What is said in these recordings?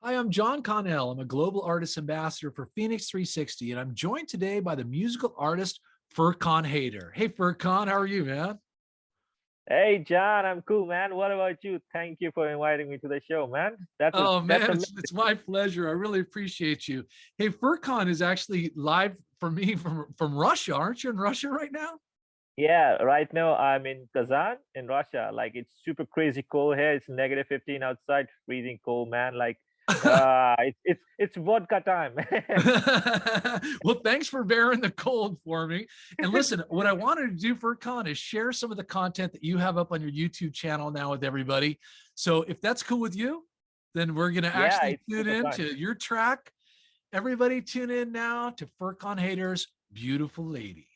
Hi, I'm John Connell. I'm a global artist ambassador for Phoenix 360, and I'm joined today by the musical artist FURQAN Haidar. Hey, FURQAN, how are you, man? Hey John, I'm cool, man. What about you? Thank you for inviting me to the show, man. Oh That's man, a it's my pleasure. I really appreciate you. Hey, FURQAN is actually live for me from Russia. Aren't you in Russia right now? yeah. Right now I'm in Kazan in Russia. Like it's super crazy cold here. It's negative 15 outside, freezing cold, man. Like it's vodka time. Well, thanks for bearing the cold for me. And listen, what I wanted to do for Con is share some of the content that you have up on your YouTube channel now with everybody. So if that's cool with you, then we're going to Yeah, actually it's tune super in fun. to your track. Everybody tune in now to FURQAN Hader's Beautiful Lady.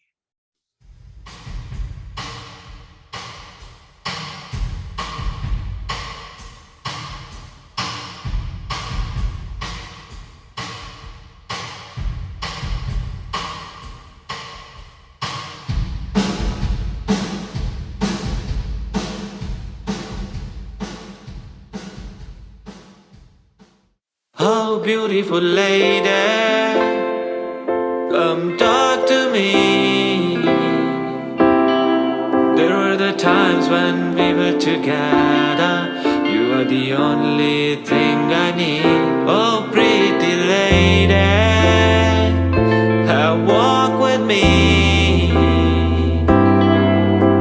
Oh, beautiful lady, come talk to me. There were the times when we were together. You are the only thing I need. Oh, pretty lady, have walk with me.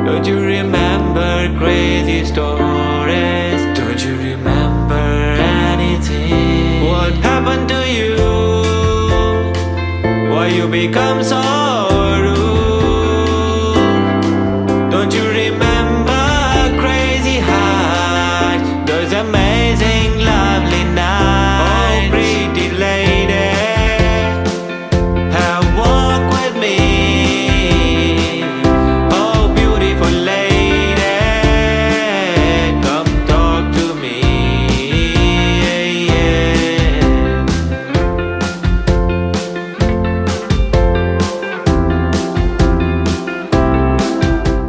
Don't you remember crazy stories? Don't you remember anything? What happened to you? Why you become so rude? Don't you remember crazy heart? Those amazing lovely nights. Oh, pretty lady, have walk with me. Oh, beautiful lady, come talk to me. Yeah,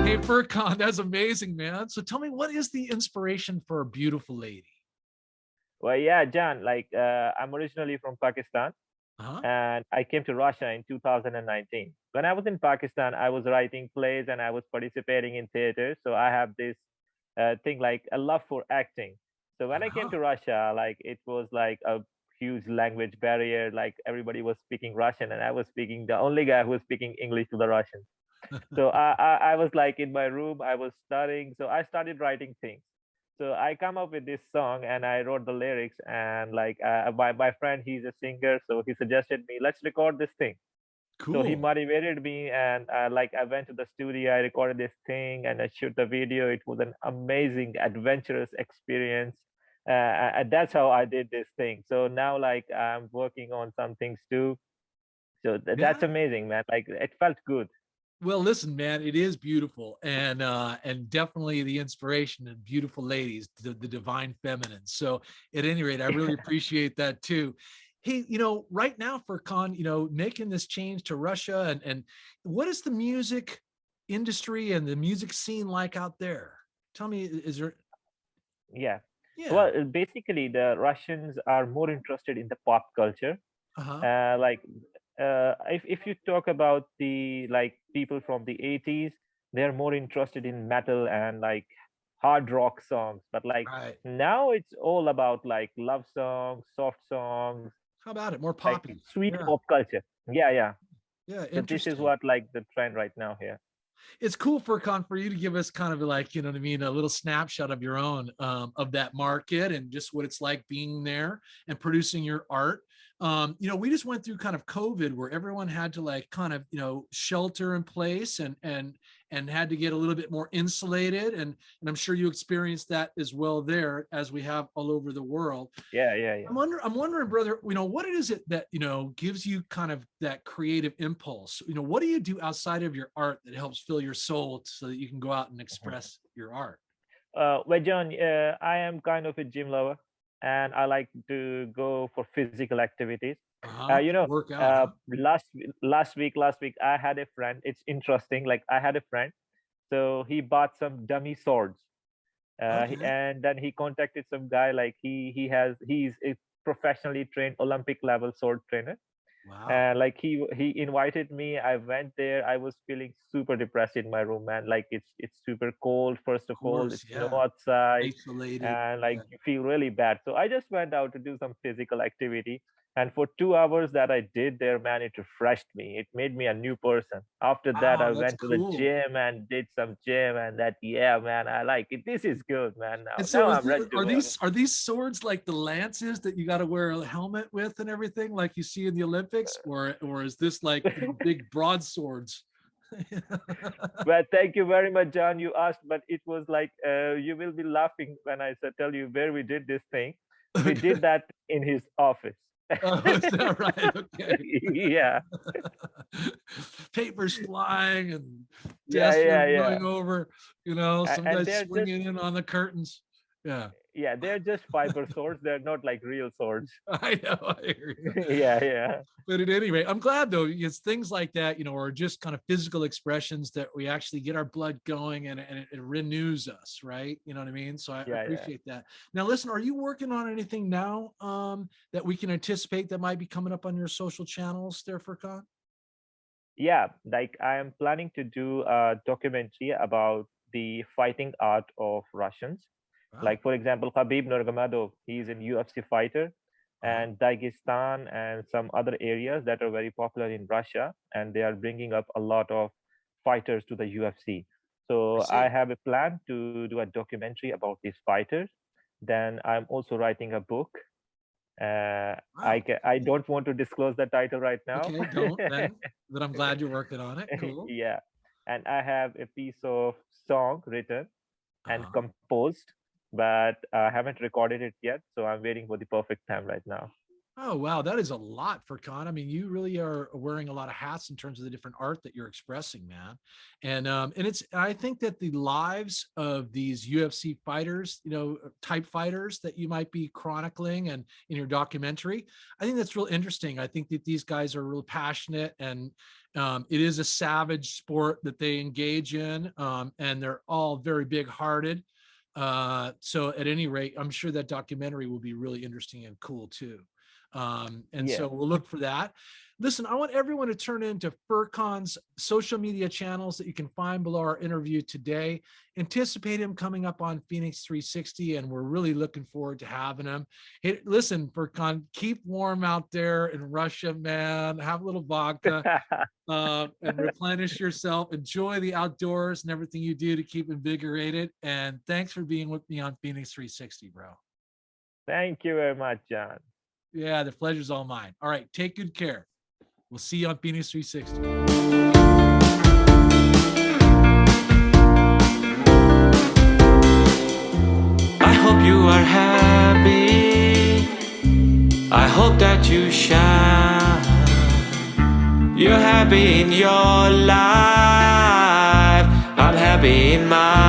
Hey, FURQAN, that's amazing, man. So tell me, what is the inspiration for a beautiful lady? Well, yeah, John. Like I'm originally from Pakistan, Uh-huh. and I came to Russia in 2019. When I was in Pakistan, I was writing plays and I was participating in theater. So I have this thing like a love for acting. So when I came Uh-huh. to Russia, like it was like a huge language barrier. Like everybody was speaking Russian, and I was speaking the only guy who was speaking English to the Russians. So I was like in my room, I was studying. So I started writing things. So I come up with this song and I wrote the lyrics, and like my friend, he's a singer, so he suggested me, let's record this thing. So he Cool. motivated me, and like I went to the studio, I recorded this thing, and I shoot the video. It was an amazing, adventurous experience, and that's how I did this thing. So now, like I'm working on some things too. So that's Yeah. amazing, man. Like it felt good. Well, listen, man, it is beautiful, and definitely the inspiration and beautiful ladies, the divine feminine. So, at any rate, I really appreciate that too. Hey, right now for making this change to Russia, and what is the music industry and the music scene like out there? Tell me, is there? Yeah. Yeah. Well, basically, the Russians are more interested in the pop culture. Uh huh. Like, if you talk about the like people from the 80s, they're more interested in metal and like hard rock songs. But like Right. now, it's all about like love songs, soft songs, How about it? More like poppy. sweet Yeah. pop culture. Yeah, yeah. Yeah. So this is Interesting. what like the trend right now here. It's cool for for you to give us kind of like, you know what I mean, a little snapshot of your own of that market and just what it's like being there and producing your art. We just went through kind of COVID where everyone had to like kind of, shelter in place and had to get a little bit more insulated. And I'm sure you experienced that as well there as we have all over the world. Yeah, yeah, yeah. I'm wondering, brother, what is it that, gives you kind of that creative impulse? What do you do outside of your art that helps fill your soul so that you can go out and Mhm. express your art? Well, John, I am kind of a gym lover, and I like to go for physical activities. Uh-huh. You know, Work out, huh? last week, I had a friend. It's interesting. Like I had a friend, so he bought some dummy swords, Okay. and then he contacted some guy. Like he's professionally trained Olympic level sword trainer. Wow. And like he invited me. I went there. I was feeling super depressed in my room, man. Like it's super cold. First of Of all, course, it's snow yeah. outside, Isolated. and Yeah. like you feel really bad. So I just went out to do some physical activity. And for 2 hours that I did there, man, it refreshed me. It made me a new person. After that, I Wow, that's went to the cool. gym and did some gym, and that, yeah, man, I like it. This is good, man. And Now so I'm ready to go. are these swords like the lances that you got to wear a helmet with and everything like you see in the Olympics, or is this like, you know, big broadswords? Well, thank you very much, John. You asked, but it was like you will be laughing when I tell you where we did this thing. We Okay. did that in his office. Oh, is that right? Okay. Yeah, Papers flying and yeah, desks yeah, yeah. going over, you know, some And guys they're just, swinging in on the curtains. Yeah. yeah, they're just fiber swords. They're not like real swords. I know. I hear you. Yeah, yeah, But at any rate, I'm glad though, it's things like that, you know, are just kind of physical expressions that we actually get our blood going, and it renews us, right? You know what I mean? So I yeah, yeah. appreciate that. Now, listen, are you working on anything now that we can anticipate that might be coming up on your social channels there, Furkan? Yeah, like I am planning to do a documentary about the fighting art of Russians. Wow. Like for example, Khabib Nurmagomedov, he's a UFC fighter, Wow. and Dagestan and some other areas that are very popular in Russia, and they are bringing up a lot of fighters to the UFC. I So I see. have a plan to do a documentary about these fighters. Then I'm also writing a book. Wow. I don't want to disclose the title right now. Okay, don't then. But I'm glad you're working on it. Cool. Yeah, and I have a piece of song written and Uh-huh. composed, but I haven't recorded it yet. So I'm waiting for the perfect time right now. Oh, wow. That is a lot for Con. I mean, you really are wearing a lot of hats in terms of the different art that you're expressing, man. And it's, I think that the lives of these UFC fighters, you know, type fighters that you might be chronicling and in your documentary, I think that's real interesting. I think that these guys are real passionate, and it is a savage sport that they engage in. And they're all very big hearted. So at any rate, I'm sure that documentary will be really interesting and cool too. And Yeah. so we'll look for that. Listen, I want everyone to turn into Furkan's social media channels that you can find below our interview today. Anticipate him coming up on Phoenix 360, and we're really looking forward to having him. Hey, listen, Furkan, keep warm out there in Russia, man. Have a little vodka and replenish yourself. Enjoy the outdoors and everything you do to keep invigorated. And thanks for being with me on Phoenix 360, bro. Thank you very much, John. Yeah, the pleasure's all mine. All right, take good care. We'll see you on Phoenix 360. I hope you are happy. I hope that you shine. You're happy in your life. I'm happy in mine.